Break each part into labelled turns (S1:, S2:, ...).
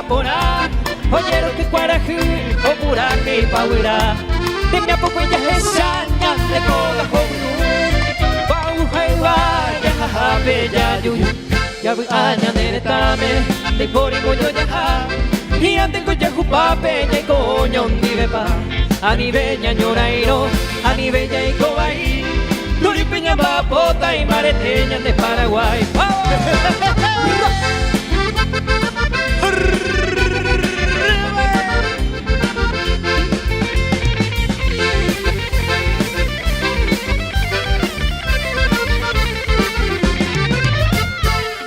S1: pora Oyeron que cuarajú o pura que paura De mi apoco ella es saña de coda joven Pau jaiwa ya jaja bella yuyu Ya voy aña neretame De pori moyo ya ja Y ante coya jupape ya coño ni bepa Ani beña ñorairo Ani bella y cobaí Luri peña papota y mareteña de Paraguay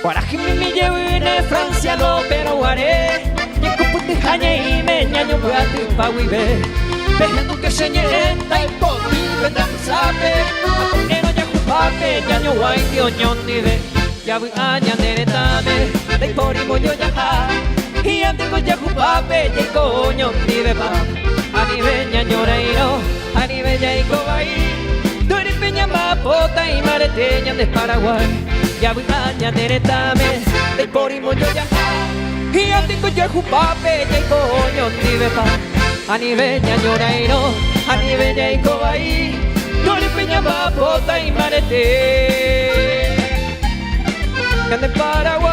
S1: Guarajimi me llevo en Francia no pero haré Y como te jaña y me ñaño puati pa huive Vejando que se ñerenta y poti vendrá que sabe Atonero ya jupape ñaño guay tío ñon ni ve Ya voy a ñaneretame De pori moyo ya ja Y antes ya jupape ya coño ni ve pa A nivel ñañoreiro A nivel ya y cobaí Dori peña mapota y mareteña de Paraguay Ya voy a ñaneretame De pori moyo ya ja Y antes ya jupape ya coño ni ve pa A nivel ñañoreiro A nivel ya y cobaí Dori peña mapota y mareteña de Paraguay